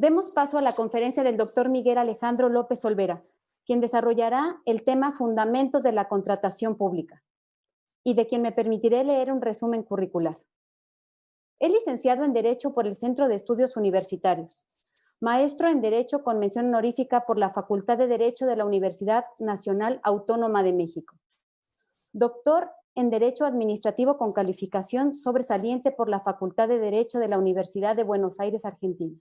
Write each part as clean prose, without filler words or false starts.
Demos paso a la conferencia del doctor Miguel Alejandro López Olvera, quien desarrollará el tema Fundamentos de la Contratación Pública, y de quien me permitiré leer un resumen curricular. Es licenciado en Derecho por el Centro de Estudios Universitarios, maestro en Derecho con mención honorífica por la Facultad de Derecho de la Universidad Nacional Autónoma de México, doctor en Derecho Administrativo con calificación sobresaliente por la Facultad de Derecho de la Universidad de Buenos Aires, Argentina.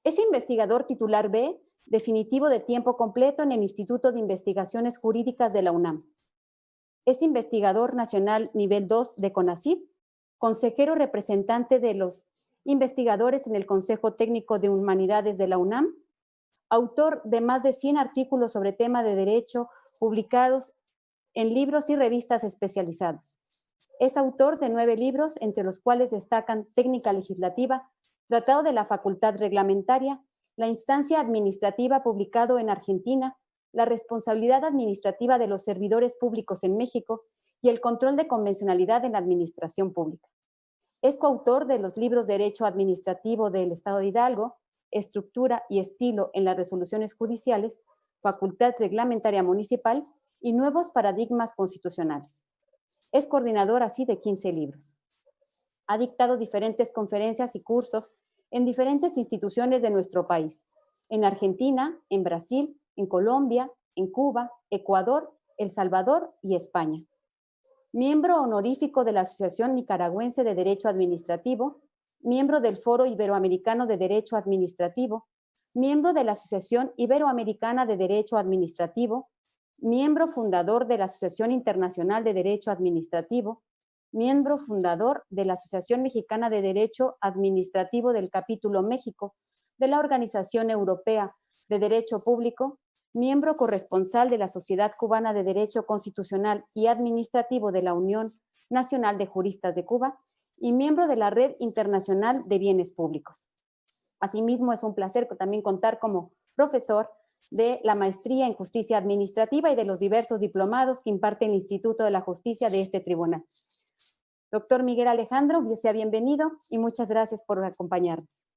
Es investigador titular B, definitivo de tiempo completo en el Instituto de Investigaciones Jurídicas de la UNAM. Es investigador nacional nivel 2 de CONACYT, consejero representante de los investigadores en el Consejo Técnico de Humanidades de la UNAM, autor de más de 100 artículos sobre tema de derecho publicados en libros y revistas especializados. Es autor de 9 libros, entre los cuales destacan Técnica Legislativa, Tratado de la Facultad Reglamentaria, La Instancia Administrativa publicado en Argentina, La Responsabilidad Administrativa de los Servidores Públicos en México y El Control de Convencionalidad en la Administración Pública. Es coautor de los libros Derecho Administrativo del Estado de Hidalgo, Estructura y Estilo en las Resoluciones Judiciales, Facultad Reglamentaria Municipal y Nuevos Paradigmas Constitucionales. Es coordinador así de 15 libros. Ha dictado diferentes conferencias y cursos en diferentes instituciones de nuestro país, en Argentina, en Brasil, en Colombia, en Cuba, Ecuador, El Salvador y España. Miembro honorífico de la Asociación Nicaragüense de Derecho Administrativo, miembro del Foro Iberoamericano de Derecho Administrativo, miembro de la Asociación Iberoamericana de Derecho Administrativo, miembro fundador de la Asociación Internacional de Derecho Administrativo, miembro fundador de la Asociación Mexicana de Derecho Administrativo del Capítulo México de la Organización Europea de Derecho Público, miembro corresponsal de la Sociedad Cubana de Derecho Constitucional y Administrativo de la Unión Nacional de Juristas de Cuba y miembro de la Red Internacional de Bienes Públicos. Asimismo, es un placer también contar como profesor de la Maestría en Justicia Administrativa y de los diversos diplomados que imparte el Instituto de la Justicia de este tribunal. Doctor Miguel Alejandro, sea bienvenido y muchas gracias por acompañarnos.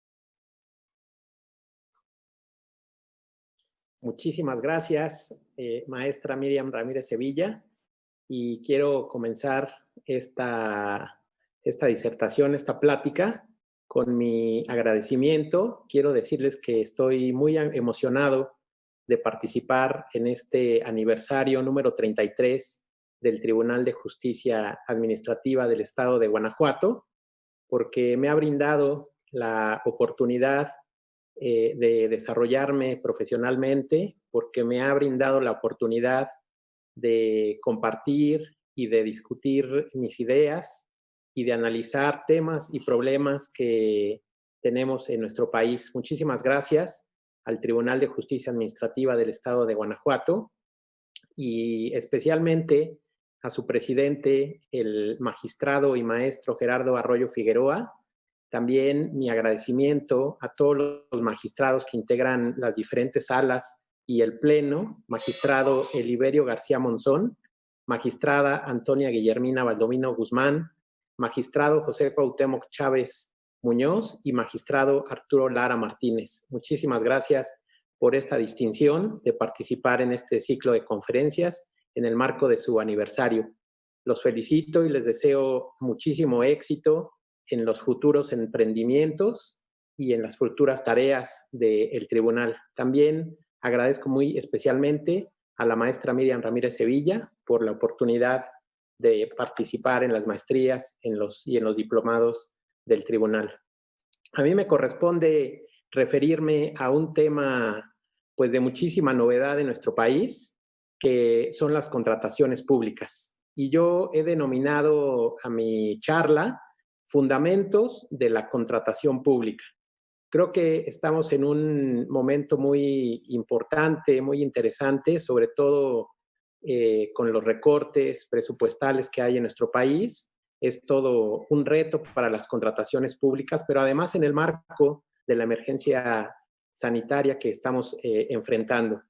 Muchísimas gracias, maestra Miriam Ramírez Sevilla, y quiero comenzar esta disertación, esta plática, con mi agradecimiento. Quiero decirles que estoy muy emocionado de participar en este aniversario número 33 del Tribunal de Justicia Administrativa del Estado de Guanajuato, porque me ha brindado la oportunidad de desarrollarme profesionalmente, porque me ha brindado la oportunidad de compartir y de discutir mis ideas y de analizar temas y problemas que tenemos en nuestro país. Muchísimas gracias al Tribunal de Justicia Administrativa del Estado de Guanajuato y especialmente a su presidente, el magistrado y maestro Gerardo Arroyo Figueroa. También mi agradecimiento a todos los magistrados que integran las diferentes salas y el pleno, magistrado Eliberio García Monzón, magistrada Antonia Guillermina Valdomino Guzmán, magistrado José Cuauhtémoc Chávez Muñoz y magistrado Arturo Lara Martínez. Muchísimas gracias por esta distinción de participar en este ciclo de conferencias en el marco de su aniversario. Los felicito y les deseo muchísimo éxito en los futuros emprendimientos y en las futuras tareas del tribunal. También agradezco muy especialmente a la maestra Miriam Ramírez Sevilla por la oportunidad de participar en las maestrías y en los diplomados del tribunal. A mí me corresponde referirme a un tema pues de muchísima novedad en nuestro país, que son las contrataciones públicas. Y yo he denominado a mi charla Fundamentos de la Contratación Pública. Creo que estamos en un momento muy importante, muy interesante, sobre todo con los recortes presupuestales que hay en nuestro país. Es todo un reto para las contrataciones públicas, pero además en el marco de la emergencia sanitaria que estamos enfrentando.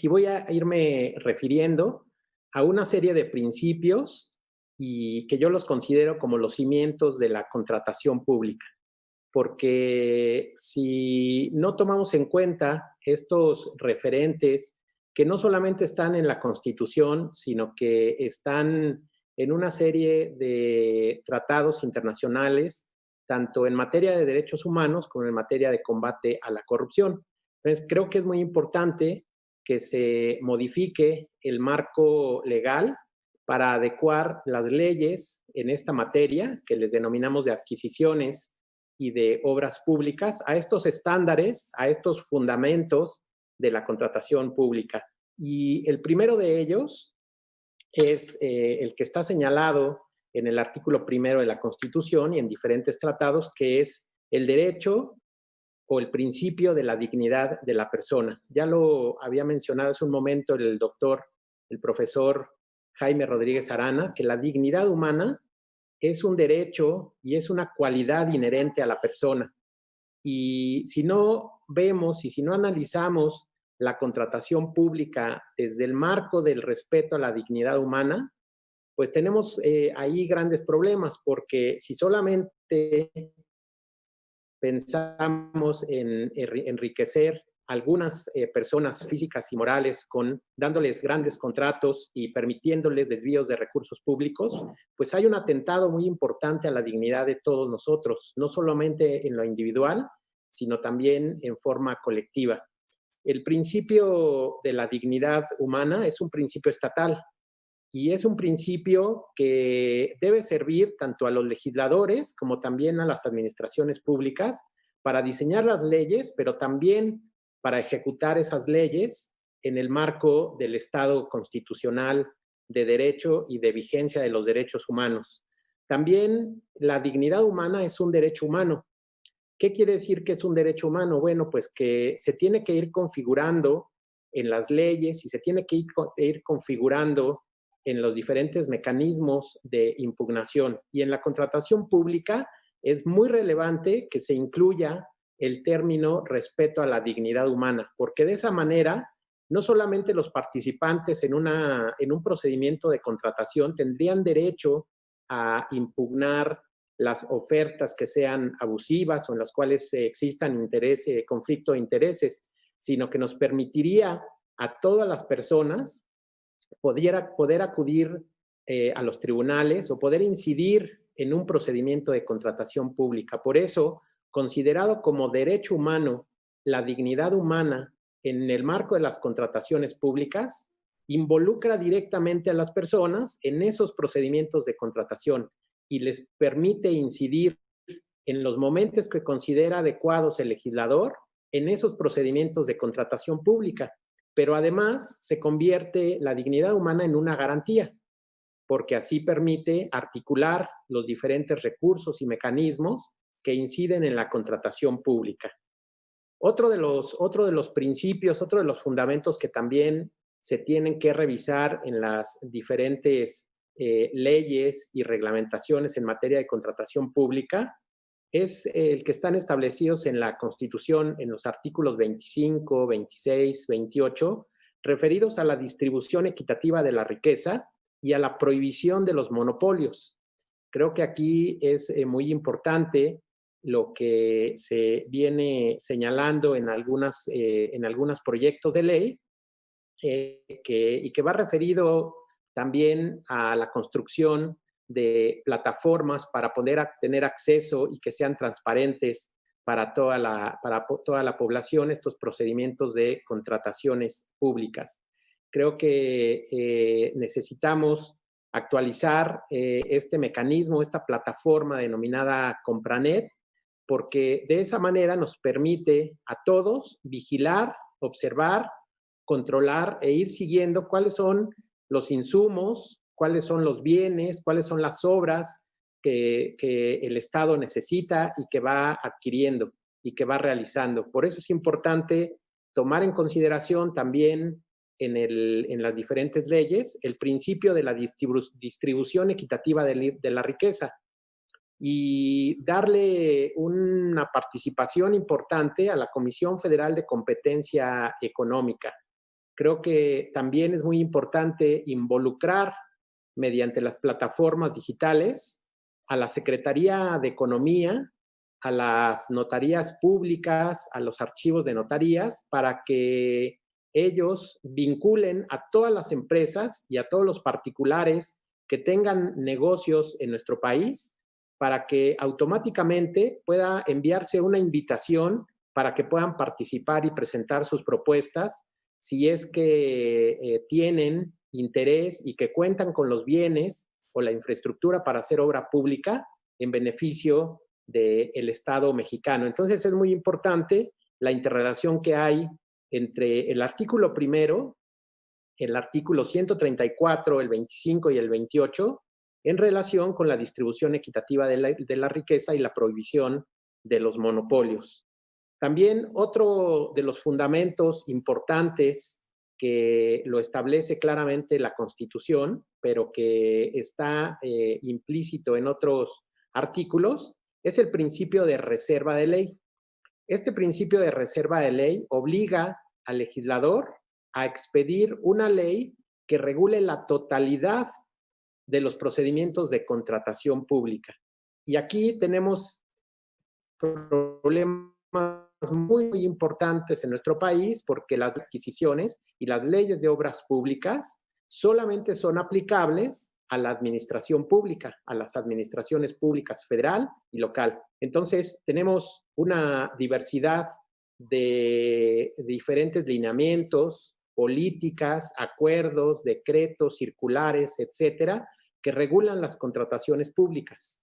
Y voy a irme refiriendo a una serie de principios y que yo los considero como los cimientos de la contratación pública. porque si no tomamos en cuenta estos referentes que no solamente están en la Constitución, sino que están en una serie de tratados internacionales, tanto en materia de derechos humanos como en materia de combate a la corrupción. Entonces, creo que es muy importante que se modifique el marco legal para adecuar las leyes en esta materia, que les denominamos de adquisiciones y de obras públicas, a estos estándares, a estos fundamentos de la contratación pública. Y el primero de ellos es el que está señalado en el artículo primero de la Constitución y en diferentes tratados, que es el derecho o el principio de la dignidad de la persona. Ya lo había mencionado hace un momento el profesor Jaime Rodríguez Arana, que la dignidad humana es un derecho y es una cualidad inherente a la persona. Y si no vemos y si no analizamos la contratación pública desde el marco del respeto a la dignidad humana, pues tenemos ahí grandes problemas, porque si solamente pensamos en enriquecer algunas personas físicas y morales dándoles grandes contratos y permitiéndoles desvíos de recursos públicos, pues hay un atentado muy importante a la dignidad de todos nosotros, no solamente en lo individual, sino también en forma colectiva. El principio de la dignidad humana es un principio estatal y es un principio que debe servir tanto a los legisladores como también a las administraciones públicas para diseñar las leyes, pero también para ejecutar esas leyes en el marco del Estado constitucional de derecho y de vigencia de los derechos humanos. También la dignidad humana es un derecho humano. ¿Qué quiere decir que es un derecho humano? Bueno, pues que se tiene que ir configurando en las leyes y se tiene que ir configurando en los diferentes mecanismos de impugnación. Y en la contratación pública es muy relevante que se incluya el término respeto a la dignidad humana, porque de esa manera no solamente los participantes en un procedimiento de contratación tendrían derecho a impugnar las ofertas que sean abusivas o en las cuales existan conflicto de intereses, sino que nos permitiría a todas las personas poder acudir a los tribunales o poder incidir en un procedimiento de contratación pública. Por eso, considerado como derecho humano, la dignidad humana en el marco de las contrataciones públicas involucra directamente a las personas en esos procedimientos de contratación y les permite incidir en los momentos que considera adecuados el legislador en esos procedimientos de contratación pública. Pero además se convierte la dignidad humana en una garantía, porque así permite articular los diferentes recursos y mecanismos que inciden en la contratación pública. Otro de los principios, otro de los fundamentos que también se tienen que revisar en las diferentes leyes y reglamentaciones en materia de contratación pública es el que están establecidos en la Constitución en los artículos 25, 26, 28, referidos a la distribución equitativa de la riqueza y a la prohibición de los monopolios. Creo que aquí es muy importante lo que se viene señalando en algunos proyectos de ley y que va referido también a la construcción de plataformas para poder tener acceso y que sean transparentes para toda la población estos procedimientos de contrataciones públicas. Creo que necesitamos actualizar este mecanismo, esta plataforma denominada Compranet, porque de esa manera nos permite a todos vigilar, observar, controlar e ir siguiendo cuáles son los insumos, cuáles son los bienes, cuáles son las obras que el Estado necesita y que va adquiriendo y que va realizando. Por eso es importante tomar en consideración también en las diferentes leyes el principio de la distribución equitativa de la riqueza y darle una participación importante a la Comisión Federal de Competencia Económica. Creo que también es muy importante involucrar mediante las plataformas digitales a la Secretaría de Economía, a las notarías públicas, a los archivos de notarías, para que ellos vinculen a todas las empresas y a todos los particulares que tengan negocios en nuestro país, para que automáticamente pueda enviarse una invitación para que puedan participar y presentar sus propuestas, si es que tienen interés y que cuentan con los bienes o la infraestructura para hacer obra pública en beneficio del Estado mexicano. Entonces es muy importante la interrelación que hay entre el artículo primero, el artículo 134, el 25 y el 28, en relación con la distribución equitativa de la riqueza y la prohibición de los monopolios. También otro de los fundamentos importantes que lo establece claramente la Constitución, pero que está implícito en otros artículos, es el principio de reserva de ley. Este principio de reserva de ley obliga al legislador a expedir una ley que regule la totalidad de los procedimientos de contratación pública. Y aquí tenemos problemas muy importantes en nuestro país porque las adquisiciones y las leyes de obras públicas solamente son aplicables a la administración pública, a las administraciones públicas federal y local. Entonces, tenemos una diversidad de diferentes lineamientos, políticas, acuerdos, decretos, circulares, etcétera, que regulan las contrataciones públicas.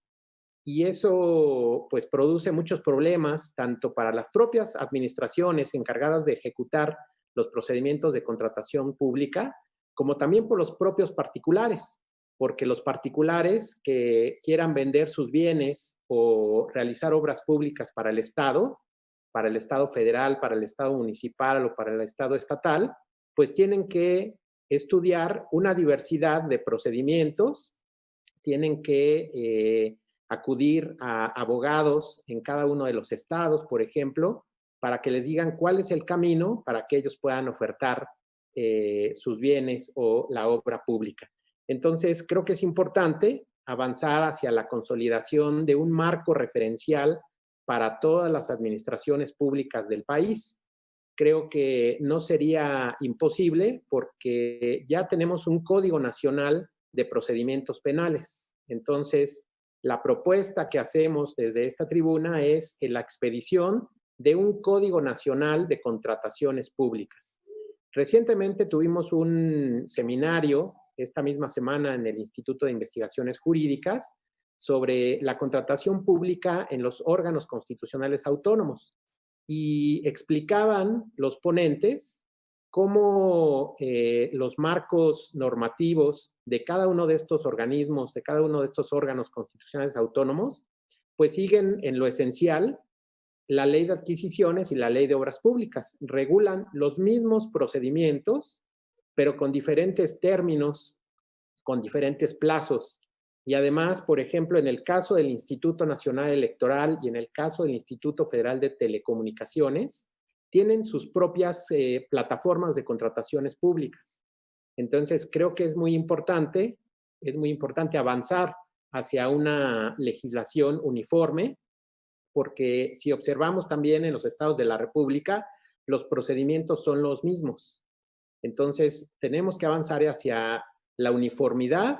Y eso pues produce muchos problemas tanto para las propias administraciones encargadas de ejecutar los procedimientos de contratación pública, como también por los propios particulares, porque los particulares que quieran vender sus bienes o realizar obras públicas para el Estado federal, para el Estado municipal o para el Estado estatal, pues tienen que estudiar una diversidad de procedimientos, tienen que acudir a abogados en cada uno de los estados, por ejemplo, para que les digan cuál es el camino para que ellos puedan ofertar sus bienes o la obra pública. Entonces, creo que es importante avanzar hacia la consolidación de un marco referencial para todas las administraciones públicas del país. Creo que no sería imposible porque ya tenemos un Código Nacional de Procedimientos Penales. Entonces, la propuesta que hacemos desde esta tribuna es la expedición de un Código Nacional de Contrataciones Públicas. Recientemente tuvimos un seminario esta misma semana en el Instituto de Investigaciones Jurídicas sobre la contratación pública en los órganos constitucionales autónomos y explicaban los ponentes cómo los marcos normativos de cada uno de estos organismos, de cada uno de estos órganos constitucionales autónomos, pues siguen en lo esencial la ley de adquisiciones y la ley de obras públicas. Regulan los mismos procedimientos, pero con diferentes términos, con diferentes plazos. Y además, por ejemplo, en el caso del Instituto Nacional Electoral y en el caso del Instituto Federal de Telecomunicaciones, tienen sus propias plataformas de contrataciones públicas. Entonces, creo que es muy importante avanzar hacia una legislación uniforme, porque si observamos también en los estados de la República, los procedimientos son los mismos. Entonces, tenemos que avanzar hacia la uniformidad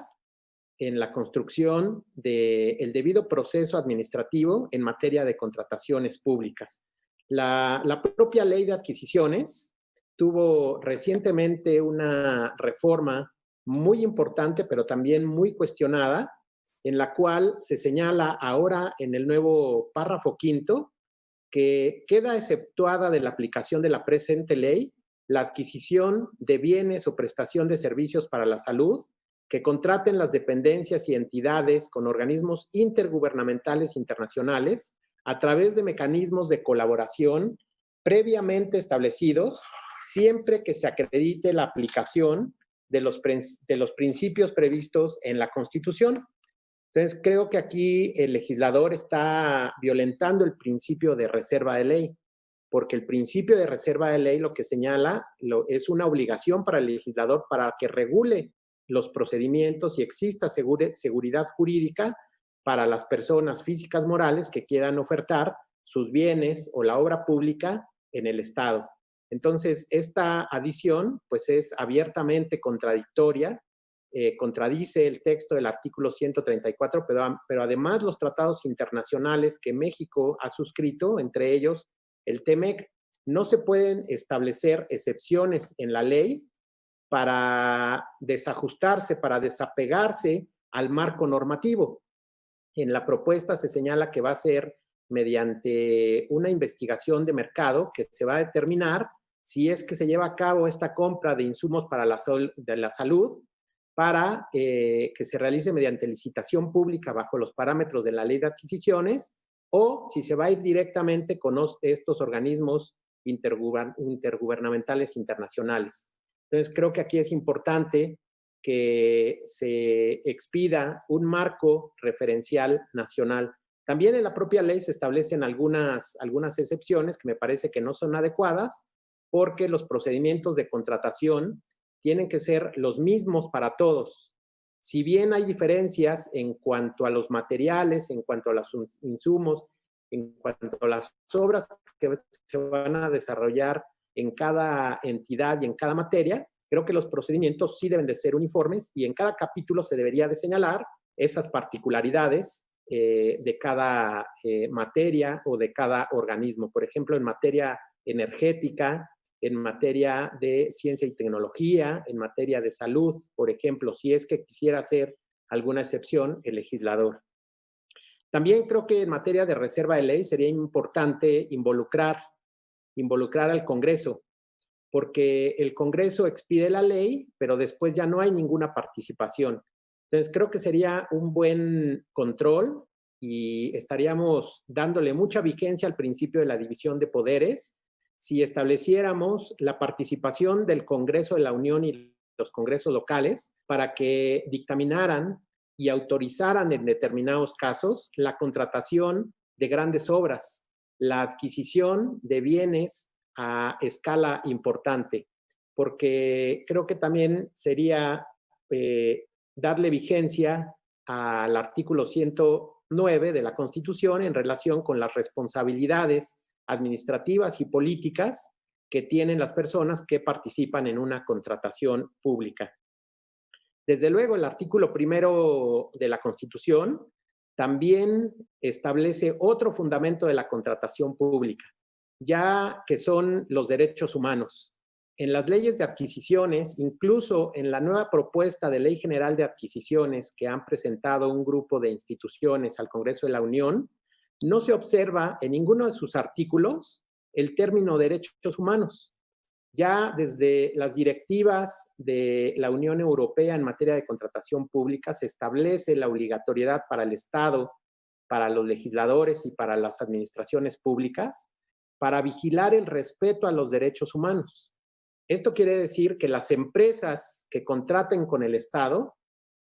en la construcción del debido proceso administrativo en materia de contrataciones públicas. La propia ley de adquisiciones tuvo recientemente una reforma muy importante, pero también muy cuestionada, en la cual se señala ahora en el nuevo párrafo quinto que queda exceptuada de la aplicación de la presente ley la adquisición de bienes o prestación de servicios para la salud que contraten las dependencias y entidades con organismos intergubernamentales internacionales a través de mecanismos de colaboración previamente establecidos, siempre que se acredite la aplicación de los principios previstos en la Constitución. Entonces, creo que aquí el legislador está violentando el principio de reserva de ley, porque el principio de reserva de ley lo que señala es una obligación para el legislador para que regule los procedimientos y exista seguridad jurídica para las personas físicas morales que quieran ofertar sus bienes o la obra pública en el Estado. Entonces, esta adición pues es abiertamente contradictoria, contradice el texto del artículo 134, pero además los tratados internacionales que México ha suscrito, entre ellos el TEMEC, no se pueden establecer excepciones en la ley para desajustarse, para desapegarse al marco normativo. En la propuesta se señala que va a ser mediante una investigación de mercado que se va a determinar si es que se lleva a cabo esta compra de insumos para la salud para que se realice mediante licitación pública bajo los parámetros de la ley de adquisiciones o si se va a ir directamente con estos organismos intergubernamentales internacionales. Entonces, creo que aquí es importante que se expida un marco referencial nacional. También en la propia ley se establecen algunas excepciones que me parece que no son adecuadas porque los procedimientos de contratación tienen que ser los mismos para todos. Si bien hay diferencias en cuanto a los materiales, en cuanto a los insumos, en cuanto a las obras que se van a desarrollar en cada entidad y en cada materia, creo que los procedimientos sí deben de ser uniformes y en cada capítulo se debería de señalar esas particularidades de cada materia o de cada organismo. Por ejemplo, en materia energética, en materia de ciencia y tecnología, en materia de salud, por ejemplo, si es que quisiera hacer alguna excepción el legislador. También creo que en materia de reserva de ley sería importante involucrar al Congreso, porque el Congreso expide la ley, pero después ya no hay ninguna participación. Entonces, creo que sería un buen control y estaríamos dándole mucha vigencia al principio de la división de poderes si estableciéramos la participación del Congreso de la Unión y los congresos locales para que dictaminaran y autorizaran en determinados casos la contratación de grandes obras, la adquisición de bienes a escala importante, porque creo que también sería darle vigencia al artículo 109 de la Constitución en relación con las responsabilidades administrativas y políticas que tienen las personas que participan en una contratación pública. Desde luego, el artículo 1 de la Constitución también establece otro fundamento de la contratación pública, ya que son los derechos humanos. En las leyes de adquisiciones, incluso en la nueva propuesta de Ley General de Adquisiciones que han presentado un grupo de instituciones al Congreso de la Unión, no se observa en ninguno de sus artículos el término derechos humanos. Ya desde las directivas de la Unión Europea en materia de contratación pública se establece la obligatoriedad para el Estado, para los legisladores y para las administraciones públicas para vigilar el respeto a los derechos humanos. Esto quiere decir que las empresas que contraten con el Estado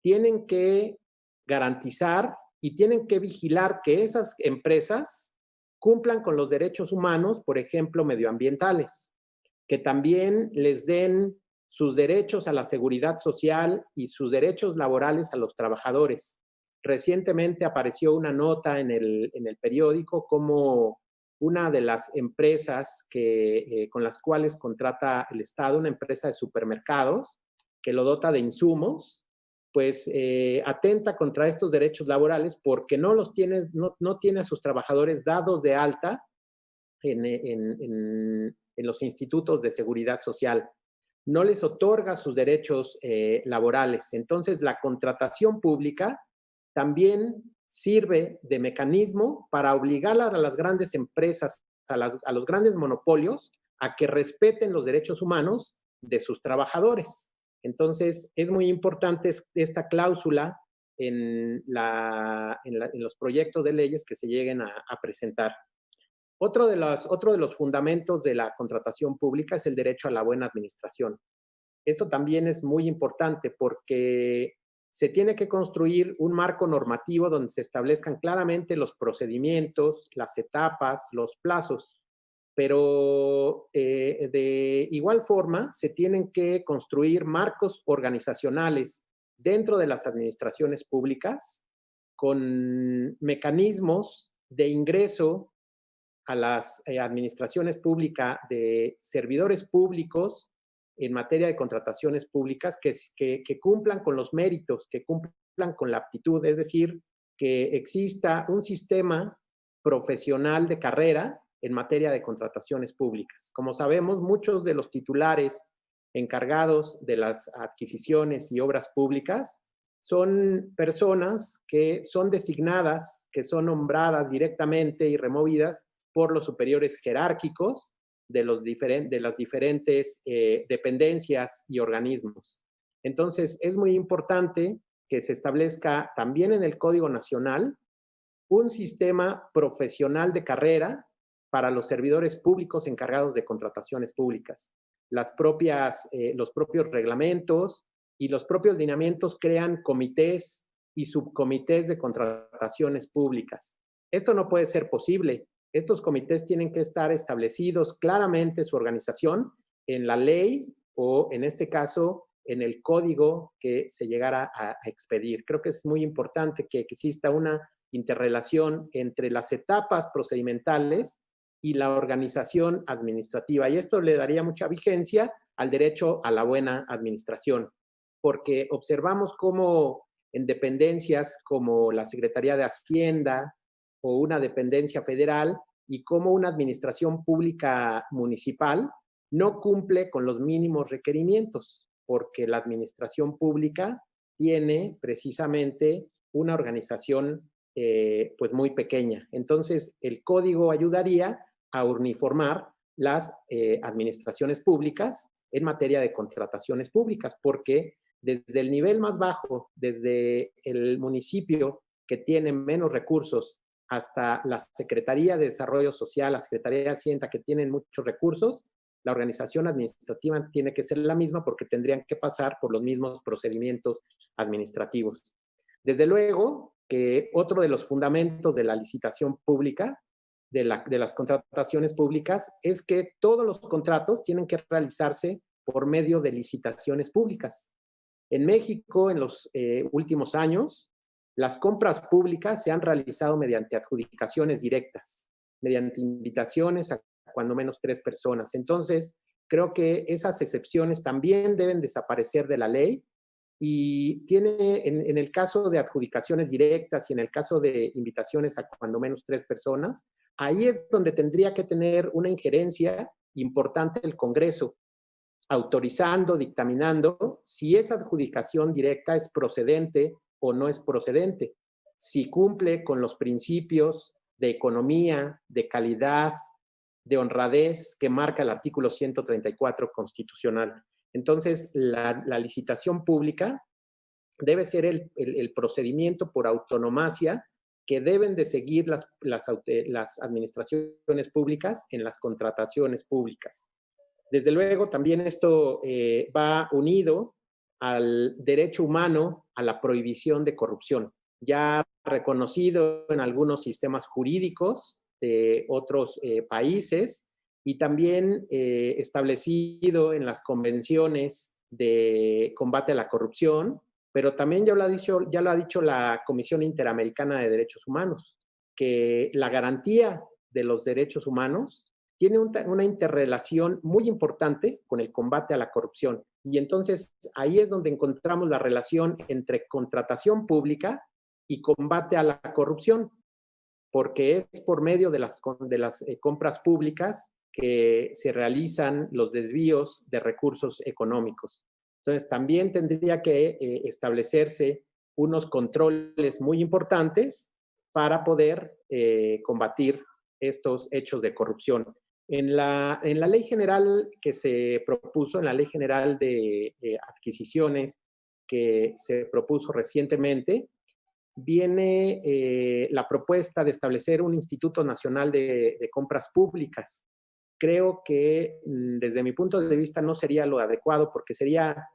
tienen que garantizar y tienen que vigilar que esas empresas cumplan con los derechos humanos, por ejemplo, medioambientales, que también les den sus derechos a la seguridad social y sus derechos laborales a los trabajadores. Recientemente apareció una nota en el periódico como una de las empresas con las cuales contrata el Estado, una empresa de supermercados que lo dota de insumos, pues atenta contra estos derechos laborales porque no tiene a sus trabajadores dados de alta en los institutos de seguridad social. No les otorga sus derechos laborales. Entonces, la contratación pública también sirve de mecanismo para obligar a las grandes empresas, a los grandes monopolios, a que respeten los derechos humanos de sus trabajadores. Entonces, es muy importante esta cláusula en los proyectos de leyes que se lleguen a presentar. Otro de los fundamentos de la contratación pública es el derecho a la buena administración. Esto también es muy importante porque se tiene que construir un marco normativo donde se establezcan claramente los procedimientos, las etapas, los plazos, pero de igual forma se tienen que construir marcos organizacionales dentro de las administraciones públicas con mecanismos de ingreso a las administraciones públicas de servidores públicos en materia de contrataciones públicas que cumplan con los méritos, que cumplan con la aptitud, es decir, que exista un sistema profesional de carrera en materia de contrataciones públicas. Como sabemos, muchos de los titulares encargados de las adquisiciones y obras públicas son personas que son designadas, que son nombradas directamente y removidas por los superiores jerárquicos de las diferentes dependencias y organismos. Entonces, es muy importante que se establezca también en el Código Nacional un sistema profesional de carrera para los servidores públicos encargados de contrataciones públicas. Los propios reglamentos y los propios lineamientos crean comités y subcomités de contrataciones públicas. Esto no puede ser posible. Estos comités tienen que estar establecidos claramente su organización en la ley o, en este caso, en el código que se llegara a expedir. Creo que es muy importante que exista una interrelación entre las etapas procedimentales y la organización administrativa. Y esto le daría mucha vigencia al derecho a la buena administración, porque observamos cómo en dependencias como la Secretaría de Hacienda o una dependencia federal y cómo una administración pública municipal no cumple con los mínimos requerimientos, porque la administración pública tiene precisamente una organización pues muy pequeña. Entonces, el código ayudaría a uniformar las administraciones públicas en materia de contrataciones públicas, porque desde el nivel más bajo, desde el municipio que tiene menos recursos, hasta la Secretaría de Desarrollo Social, la Secretaría de Hacienda, que tienen muchos recursos, la organización administrativa tiene que ser la misma porque tendrían que pasar por los mismos procedimientos administrativos. Desde luego que otro de los fundamentos de la licitación pública, de las contrataciones públicas, es que todos los contratos tienen que realizarse por medio de licitaciones públicas. En México, en los últimos años, las compras públicas se han realizado mediante adjudicaciones directas, mediante invitaciones a cuando menos 3 personas. Entonces, creo que esas excepciones también deben desaparecer de la ley y tiene, en el caso de adjudicaciones directas y en el caso de invitaciones a cuando menos 3 personas, ahí es donde tendría que tener una injerencia importante el Congreso, autorizando, dictaminando si esa adjudicación directa es procedente o no es procedente, si cumple con los principios de economía, de calidad, de honradez que marca el artículo 134 constitucional. Entonces, la licitación pública debe ser el procedimiento por autonomacia que deben de seguir las administraciones públicas en las contrataciones públicas. Desde luego, también esto va unido al derecho humano a la prohibición de corrupción, ya reconocido en algunos sistemas jurídicos de otros países y también establecido en las convenciones de combate a la corrupción, pero también ya lo ha dicho la Comisión Interamericana de Derechos Humanos, que la garantía de los derechos humanos tiene una interrelación muy importante con el combate a la corrupción. Y entonces ahí es donde encontramos la relación entre contratación pública y combate a la corrupción, porque es por medio de las compras públicas que se realizan los desvíos de recursos económicos. Entonces, también tendría que establecerse unos controles muy importantes para poder combatir estos hechos de corrupción. En la ley general que se propuso, en la ley general de adquisiciones que se propuso recientemente, viene la propuesta de establecer un Instituto Nacional de Compras Públicas. Creo que desde mi punto de vista no sería lo adecuado porque sería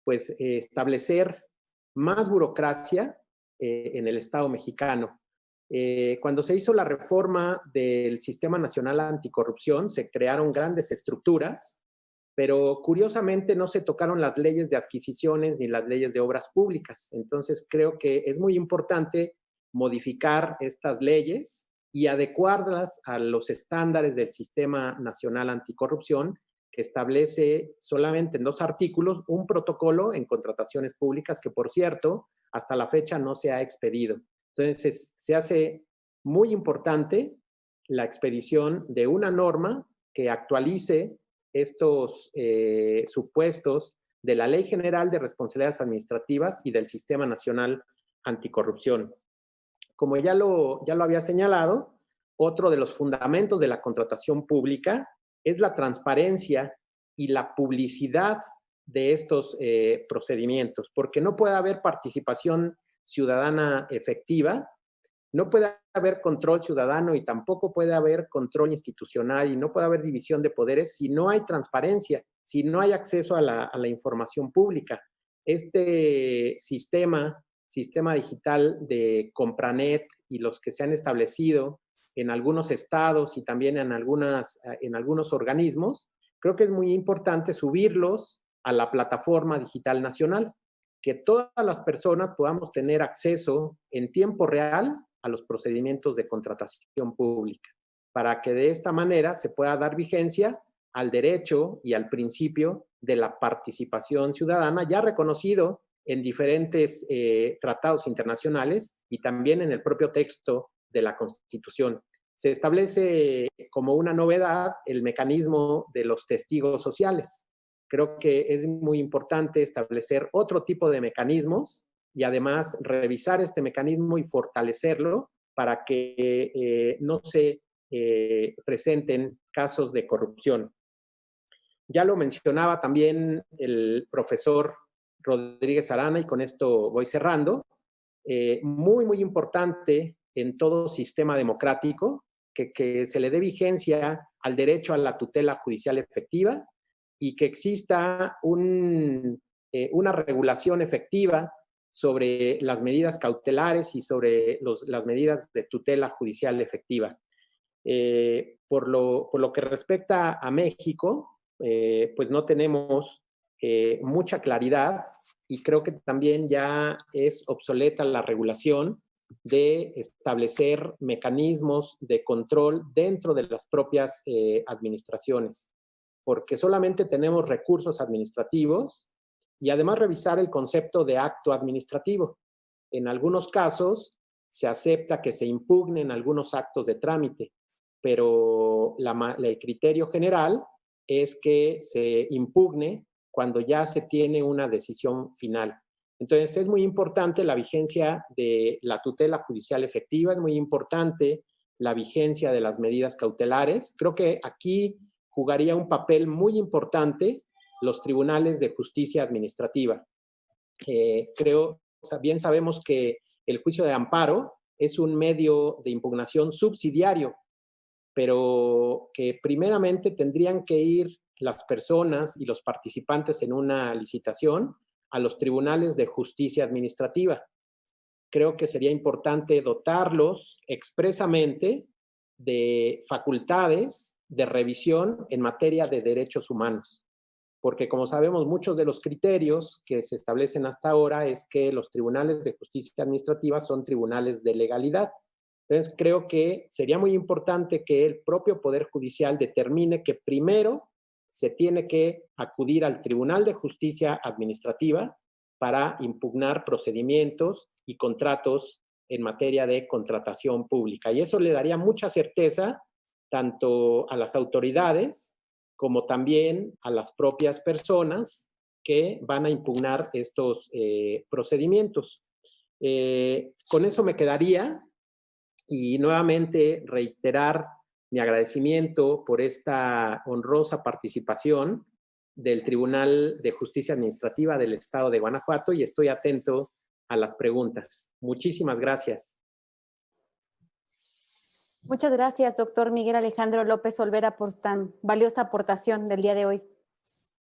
establecer más burocracia en el Estado mexicano. Cuando se hizo la reforma del Sistema Nacional Anticorrupción, se crearon grandes estructuras, pero curiosamente no se tocaron las leyes de adquisiciones ni las leyes de obras públicas. Entonces creo que es muy importante modificar estas leyes y adecuarlas a los estándares del Sistema Nacional Anticorrupción, que establece solamente en 2 artículos un protocolo en contrataciones públicas que, por cierto, hasta la fecha no se ha expedido. Entonces, se hace muy importante la expedición de una norma que actualice estos supuestos de la Ley General de Responsabilidades Administrativas y del Sistema Nacional Anticorrupción. Como ya lo había señalado, otro de los fundamentos de la contratación pública es la transparencia y la publicidad de estos procedimientos, porque no puede haber participación ciudadana efectiva, no puede haber control ciudadano y tampoco puede haber control institucional y no puede haber división de poderes si no hay transparencia, si no hay acceso a la información pública. Este sistema digital de Compranet y los que se han establecido en algunos estados y también en algunos organismos, creo que es muy importante subirlos a la plataforma digital nacional, que todas las personas podamos tener acceso en tiempo real a los procedimientos de contratación pública, para que de esta manera se pueda dar vigencia al derecho y al principio de la participación ciudadana, ya reconocido en diferentes tratados internacionales y también en el propio texto de la Constitución. Se establece como una novedad el mecanismo de los testigos sociales. Creo que es muy importante establecer otro tipo de mecanismos y además revisar este mecanismo y fortalecerlo para que no se presenten casos de corrupción. Ya lo mencionaba también el profesor Rodríguez Arana, y con esto voy cerrando. Muy importante en todo sistema democrático que se le dé vigencia al derecho a la tutela judicial efectiva y que exista una regulación efectiva sobre las medidas cautelares y sobre las medidas de tutela judicial efectiva. Por lo que respecta a México, pues no tenemos mucha claridad y creo que también ya es obsoleta la regulación de establecer mecanismos de control dentro de las propias administraciones, porque solamente tenemos recursos administrativos y además revisar el concepto de acto administrativo. En algunos casos se acepta que se impugnen algunos actos de trámite, pero el criterio general es que se impugne cuando ya se tiene una decisión final. Entonces, es muy importante la vigencia de la tutela judicial efectiva, es muy importante la vigencia de las medidas cautelares. Creo que aquí jugaría un papel muy importante los tribunales de justicia administrativa. Bien sabemos que el juicio de amparo es un medio de impugnación subsidiario, pero que primeramente tendrían que ir las personas y los participantes en una licitación a los tribunales de justicia administrativa. Creo que sería importante dotarlos expresamente de facultades de revisión en materia de derechos humanos, porque como sabemos, muchos de los criterios que se establecen hasta ahora es que los tribunales de justicia administrativa son tribunales de legalidad. Entonces, creo que sería muy importante que el propio Poder Judicial determine que primero se tiene que acudir al Tribunal de Justicia Administrativa para impugnar procedimientos y contratos en materia de contratación pública. Y eso le daría mucha certeza tanto a las autoridades como también a las propias personas que van a impugnar estos procedimientos. Con eso me quedaría y nuevamente reiterar mi agradecimiento por esta honrosa participación del Tribunal de Justicia Administrativa del Estado de Guanajuato y estoy atento a las preguntas. Muchísimas gracias. Muchas gracias, doctor Miguel Alejandro López Olvera, por tan valiosa aportación del día de hoy.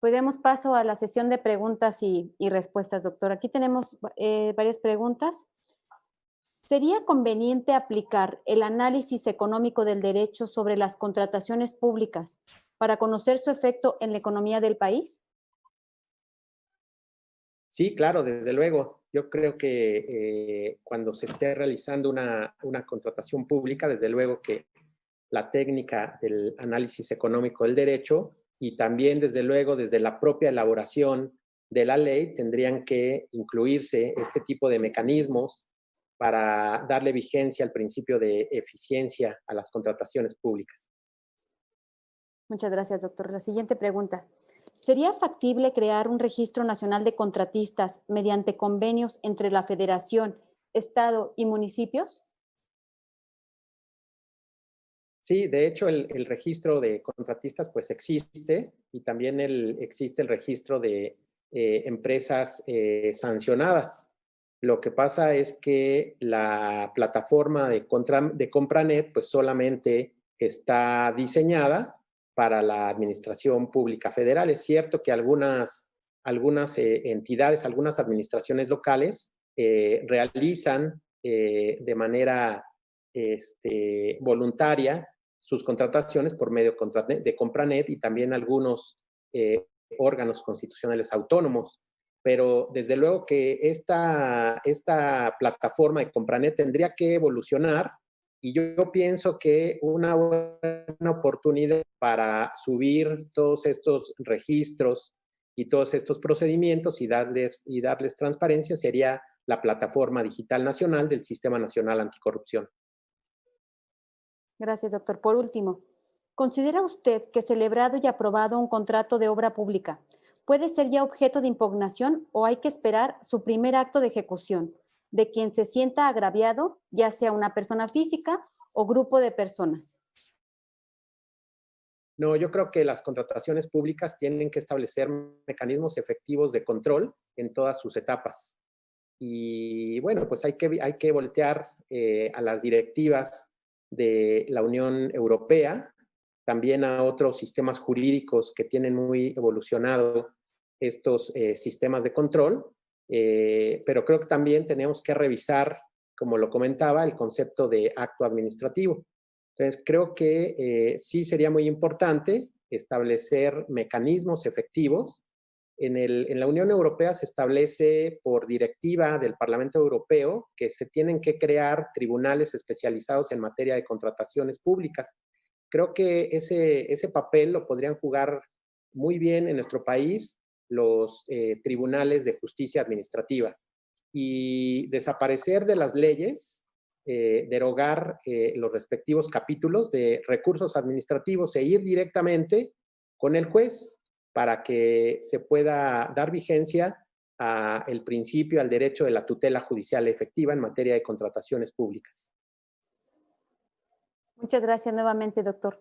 Pues demos paso a la sesión de preguntas y respuestas, doctor. Aquí tenemos varias preguntas. ¿Sería conveniente aplicar el análisis económico del derecho sobre las contrataciones públicas para conocer su efecto en la economía del país? Sí, claro, desde luego. Yo creo que cuando se esté realizando una contratación pública, desde luego que la técnica del análisis económico del derecho y también, desde luego, desde la propia elaboración de la ley, tendrían que incluirse este tipo de mecanismos para darle vigencia al principio de eficiencia a las contrataciones públicas. Muchas gracias, doctor. La siguiente pregunta. ¿Sería factible crear un registro nacional de contratistas mediante convenios entre la Federación, Estado y municipios? Sí, de hecho, el registro de contratistas pues existe y también existe el registro de empresas sancionadas. Lo que pasa es que la plataforma de Compranet pues solamente está diseñada para la administración pública federal. Es cierto que algunas entidades, algunas administraciones locales realizan de manera voluntaria sus contrataciones por medio de Compranet y también algunos órganos constitucionales autónomos. Pero desde luego que esta plataforma de Compranet tendría que evolucionar y yo pienso que una buena oportunidad para subir todos estos registros y todos estos procedimientos y darles transparencia sería la plataforma digital nacional del Sistema Nacional Anticorrupción. Gracias, doctor. Por último, ¿considera usted que celebrado y aprobado un contrato de obra pública puede ser ya objeto de impugnación o hay que esperar su primer acto de ejecución de quien se sienta agraviado, ya sea una persona física o grupo de personas? No, yo creo que las contrataciones públicas tienen que establecer mecanismos efectivos de control en todas sus etapas. Y bueno, pues hay que voltear a las directivas de la Unión Europea, también a otros sistemas jurídicos que tienen muy evolucionado estos sistemas de control, pero creo que también tenemos que revisar, como lo comentaba, el concepto de acto administrativo. Entonces, creo que sí sería muy importante establecer mecanismos efectivos. En la Unión Europea se establece por directiva del Parlamento Europeo que se tienen que crear tribunales especializados en materia de contrataciones públicas. Creo que ese papel lo podrían jugar muy bien en nuestro país los tribunales de justicia administrativa y desaparecer de las leyes, derogar los respectivos capítulos de recursos administrativos e ir directamente con el juez para que se pueda dar vigencia al principio, al derecho de la tutela judicial efectiva en materia de contrataciones públicas. Muchas gracias nuevamente, doctor.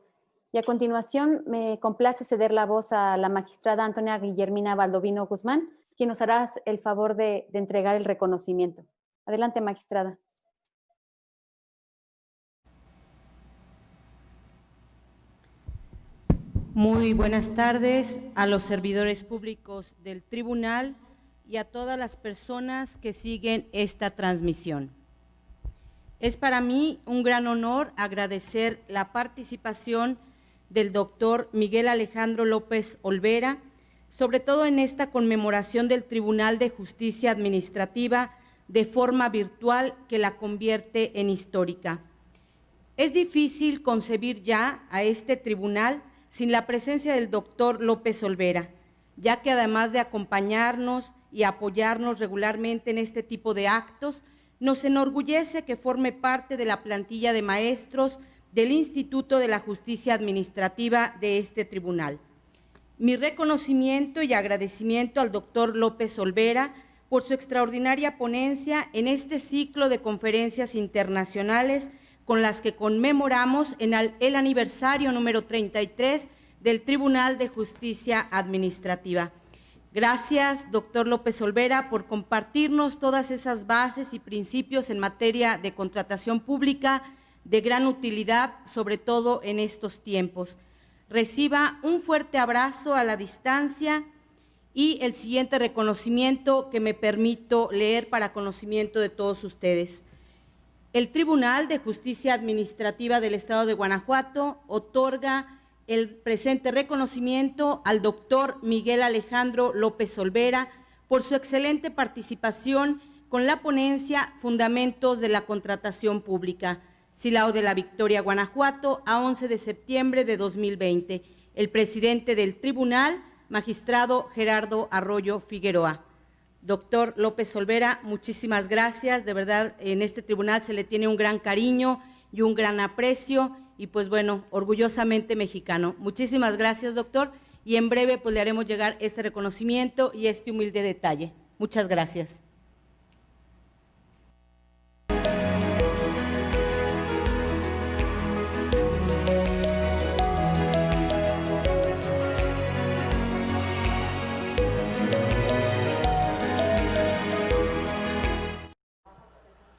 Y a continuación, me complace ceder la voz a la magistrada Antonia Guillermina Baldovino Guzmán, quien nos hará el favor de entregar el reconocimiento. Adelante, magistrada. Muy buenas tardes a los servidores públicos del tribunal y a todas las personas que siguen esta transmisión. Es para mí un gran honor agradecer la participación del doctor Miguel Alejandro López Olvera, sobre todo en esta conmemoración del Tribunal de Justicia Administrativa de forma virtual que la convierte en histórica. Es difícil concebir ya a este tribunal sin la presencia del doctor López Olvera, ya que además de acompañarnos y apoyarnos regularmente en este tipo de actos, nos enorgullece que forme parte de la plantilla de maestros del Instituto de la Justicia Administrativa de este tribunal. Mi reconocimiento y agradecimiento al doctor López Olvera por su extraordinaria ponencia en este ciclo de conferencias internacionales con las que conmemoramos en el aniversario número 33 del Tribunal de Justicia Administrativa. Gracias, doctor López Olvera, por compartirnos todas esas bases y principios en materia de contratación pública de gran utilidad, sobre todo en estos tiempos. Reciba un fuerte abrazo a la distancia y el siguiente reconocimiento que me permito leer para conocimiento de todos ustedes. El Tribunal de Justicia Administrativa del Estado de Guanajuato otorga el presente reconocimiento al doctor Miguel Alejandro López Olvera por su excelente participación con la ponencia Fundamentos de la Contratación Pública, Silao de la Victoria, Guanajuato, a 11 de septiembre de 2020. El presidente del tribunal, magistrado Gerardo Arroyo Figueroa. Doctor López Olvera, muchísimas gracias. De verdad, en este tribunal se le tiene un gran cariño y un gran aprecio y pues bueno, orgullosamente mexicano. Muchísimas gracias, doctor, y en breve pues le haremos llegar este reconocimiento y este humilde detalle. Muchas gracias.